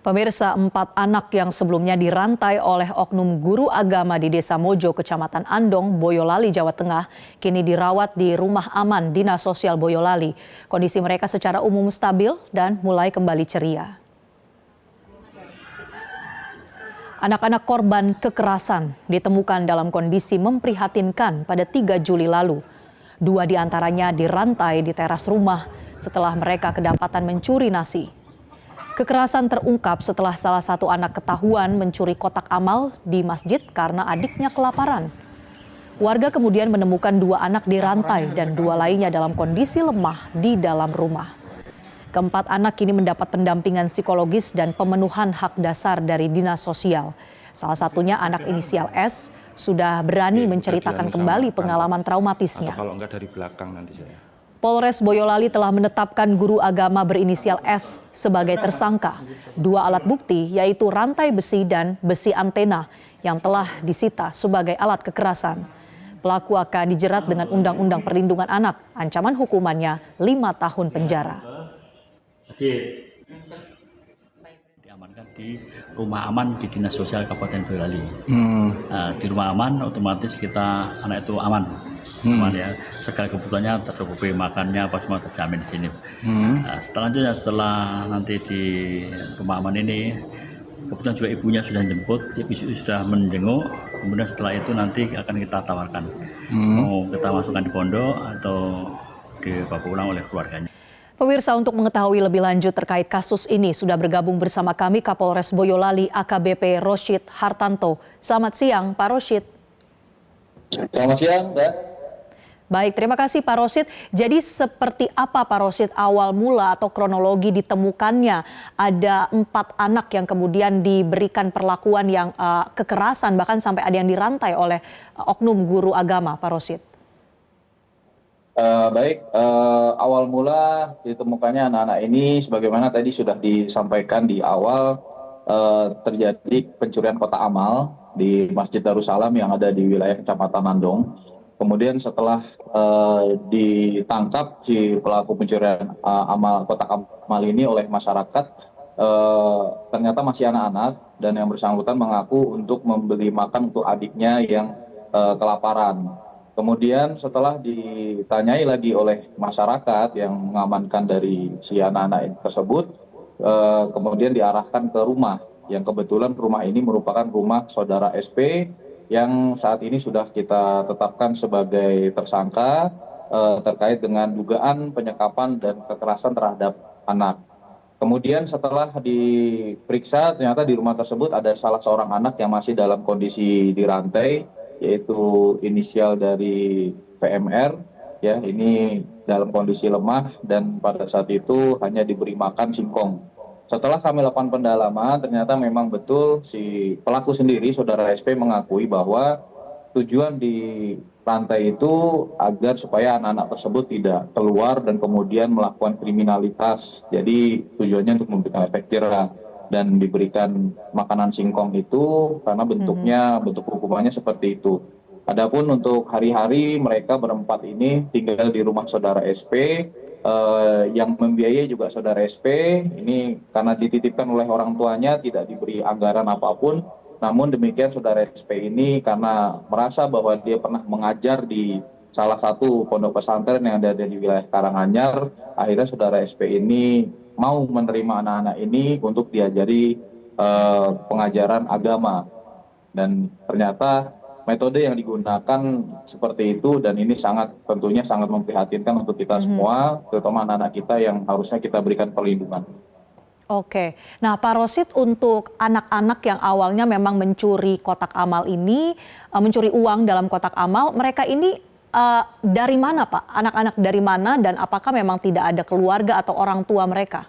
Pemirsa, 4 anak yang sebelumnya dirantai oleh oknum guru agama di Desa Mojo, Kecamatan Andong, Boyolali, Jawa Tengah, kini dirawat di Rumah Aman Dinas Sosial Boyolali. Kondisi mereka secara umum stabil dan mulai kembali ceria. Anak-anak korban kekerasan ditemukan dalam kondisi memprihatinkan pada 3 Juli lalu. 2 diantaranya dirantai di teras rumah setelah mereka kedapatan mencuri nasi. Kekerasan terungkap setelah salah satu anak ketahuan mencuri kotak amal di masjid karena adiknya kelaparan. Warga kemudian menemukan 2 anak dirantai dan 2 lainnya dalam kondisi lemah di dalam rumah. Keempat anak kini mendapat pendampingan psikologis dan pemenuhan hak dasar dari Dinas Sosial. Salah satunya anak inisial S sudah berani menceritakan kembali pengalaman traumatisnya. Kalau enggak dari belakang nanti saya. Polres Boyolali telah menetapkan guru agama berinisial S sebagai tersangka. 2 alat bukti yaitu rantai besi dan besi antena yang telah disita sebagai alat kekerasan. Pelaku akan dijerat dengan Undang-Undang Perlindungan Anak. Ancaman hukumannya 5 tahun penjara. Diamankan di Rumah Aman di Dinas Sosial Kabupaten Boyolali. Di Rumah Aman otomatis kita anak itu aman. Aman ya, segala kebutuhannya tercukupi, makannya apa semua terjamin di sini. Selanjutnya setelah nanti di Rumah Aman ini, kebetulan juga ibunya sudah jemput, ibu sudah menjenguk. Kemudian setelah itu nanti akan kita tawarkan, mau kita masukkan di pondok atau dibawa pulang oleh keluarganya. Pemirsa, untuk mengetahui lebih lanjut terkait kasus ini sudah bergabung bersama kami Kapolres Boyolali AKBP Roshid Hartanto. Selamat siang, Pak Roshid. Selamat siang, Mbak. Baik, terima kasih Pak Roshid. Jadi seperti apa Pak Roshid awal mula atau kronologi ditemukannya ada 4 anak yang kemudian diberikan perlakuan yang kekerasan, bahkan sampai ada yang dirantai oleh oknum guru agama, Pak Roshid? Awal mula ditemukannya anak-anak ini sebagaimana tadi sudah disampaikan di awal, terjadi pencurian kotak amal di Masjid Darussalam yang ada di wilayah Kecamatan Andong. Kemudian setelah ditangkap si pelaku pencurian kotak amal ini oleh masyarakat, ternyata masih anak-anak dan yang bersangkutan mengaku untuk membeli makan untuk adiknya yang kelaparan. Kemudian setelah ditanyai lagi oleh masyarakat yang mengamankan dari si anak-anak tersebut, kemudian diarahkan ke rumah, yang kebetulan rumah ini merupakan rumah saudara SP yang saat ini sudah kita tetapkan sebagai tersangka terkait dengan dugaan penyekapan dan kekerasan terhadap anak. Kemudian setelah diperiksa, ternyata di rumah tersebut ada salah seorang anak yang masih dalam kondisi dirantai, yaitu inisial dari VMR, ya, ini dalam kondisi lemah dan pada saat itu hanya diberi makan singkong. Setelah kami lakukan pendalaman, ternyata memang betul si pelaku sendiri, saudara SP, mengakui bahwa tujuan di rantai itu agar supaya anak-anak tersebut tidak keluar dan kemudian melakukan kriminalitas. Jadi tujuannya untuk memberikan efek jerah dan diberikan makanan singkong itu karena bentuk hukumannya seperti itu. Adapun untuk hari-hari mereka berempat ini tinggal di rumah saudara SP, yang membiayai juga saudara SP. Ini karena dititipkan oleh orang tuanya, tidak diberi anggaran apapun. Namun demikian saudara SP ini karena merasa bahwa dia pernah mengajar di salah satu pondok pesantren yang ada di wilayah Karanganyar, akhirnya saudara SP ini mau menerima anak-anak ini untuk diajari pengajaran agama. Dan ternyata metode yang digunakan seperti itu, dan ini tentunya sangat memprihatinkan untuk kita semua, terutama anak-anak kita yang harusnya kita berikan perlindungan. Oke, nah Pak Roshid, untuk anak-anak yang awalnya memang mencuri kotak amal ini, mencuri uang dalam kotak amal, mereka ini dari mana Pak? Anak-anak dari mana dan apakah memang tidak ada keluarga atau orang tua mereka?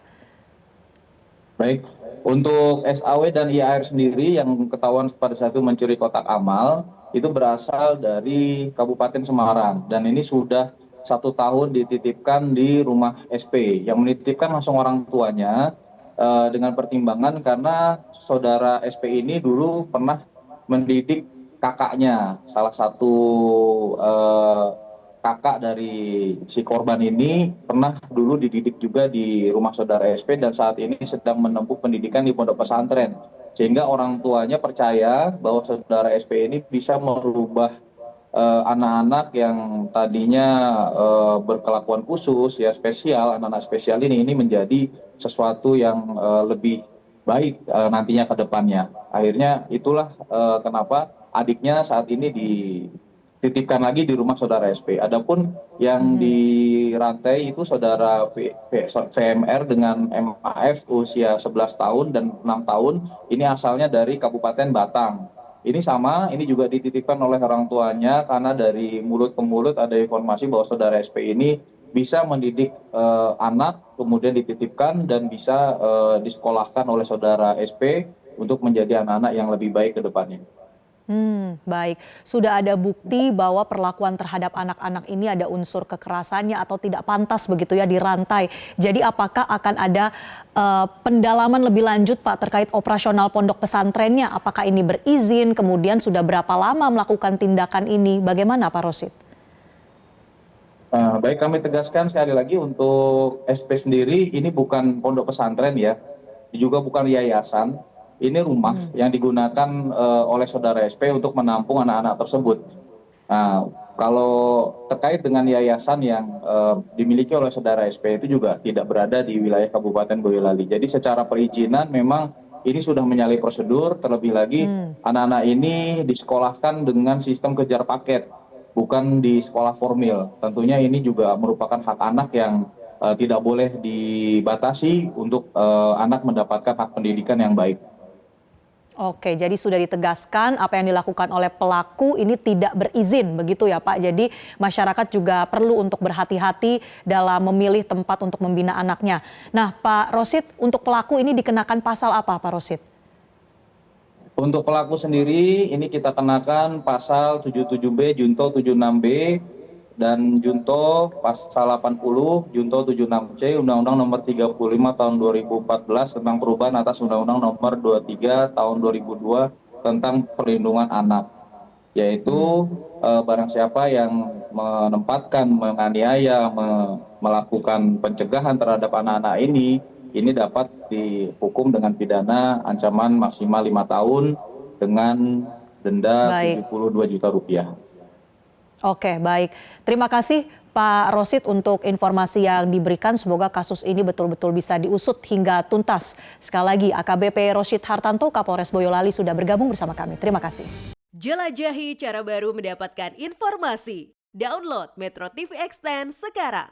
Baik, untuk SAW dan IAR sendiri yang ketahuan pada saat itu mencuri kotak amal, itu berasal dari Kabupaten Semarang dan ini sudah 1 tahun dititipkan di rumah SP. Yang menitipkan langsung orang tuanya dengan pertimbangan karena saudara SP ini dulu pernah mendidik kakaknya, salah satu kakak dari si korban ini pernah dulu dididik juga di rumah saudara SP dan saat ini sedang menempuh pendidikan di pondok pesantren. Sehingga orang tuanya percaya bahwa saudara SP ini bisa merubah anak-anak yang tadinya berkelakuan khusus, ya spesial, anak-anak spesial ini menjadi sesuatu yang lebih baik nantinya ke depannya. Akhirnya itulah kenapa adiknya saat ini dititipkan lagi di rumah saudara SP. Adapun yang dirantai itu saudara VMR dengan MAF usia 11 tahun dan 6 tahun, ini asalnya dari Kabupaten Batang. Ini sama, ini juga dititipkan oleh orang tuanya karena dari mulut ke mulut ada informasi bahwa saudara SP ini bisa mendidik anak, kemudian dititipkan dan bisa disekolahkan oleh saudara SP untuk menjadi anak-anak yang lebih baik ke depannya. Baik, sudah ada bukti bahwa perlakuan terhadap anak-anak ini ada unsur kekerasannya atau tidak pantas begitu ya dirantai. Jadi apakah akan ada pendalaman lebih lanjut Pak terkait operasional pondok pesantrennya? Apakah ini berizin, kemudian sudah berapa lama melakukan tindakan ini? Bagaimana Pak Rosid? Baik, kami tegaskan sekali lagi untuk SP sendiri ini bukan pondok pesantren ya, juga bukan yayasan. Ini rumah yang digunakan oleh saudara SP untuk menampung anak-anak tersebut. Nah, kalau terkait dengan yayasan yang dimiliki oleh saudara SP itu juga tidak berada di wilayah Kabupaten Boyolali. Jadi secara perizinan memang ini sudah menyalahi prosedur, terlebih lagi anak-anak ini disekolahkan dengan sistem kejar paket, bukan di sekolah formil. Tentunya ini juga merupakan hak anak yang tidak boleh dibatasi untuk anak mendapatkan hak pendidikan yang baik. Oke, jadi sudah ditegaskan apa yang dilakukan oleh pelaku ini tidak berizin begitu ya Pak. Jadi masyarakat juga perlu untuk berhati-hati dalam memilih tempat untuk membina anaknya. Nah Pak Rosid, untuk pelaku ini dikenakan pasal apa Pak Rosid? Untuk pelaku sendiri ini kita kenakan pasal 77B, Junto 76B, dan Junto pasal 80, Junto 76C, Undang-Undang Nomor 35 Tahun 2014 tentang perubahan atas Undang-Undang Nomor 23 Tahun 2002 tentang perlindungan anak. Yaitu barang siapa yang menempatkan, menganiaya, melakukan pencegahan terhadap anak-anak ini dapat dihukum dengan pidana ancaman maksimal 5 tahun dengan denda 72 juta rupiah. Oke, baik. Terima kasih Pak Rosid untuk informasi yang diberikan. Semoga kasus ini betul-betul bisa diusut hingga tuntas. Sekali lagi, AKBP Rosid Hartanto, Kapolres Boyolali sudah bergabung bersama kami. Terima kasih. Jelajahi cara baru mendapatkan informasi. Download Metro TV Extend sekarang.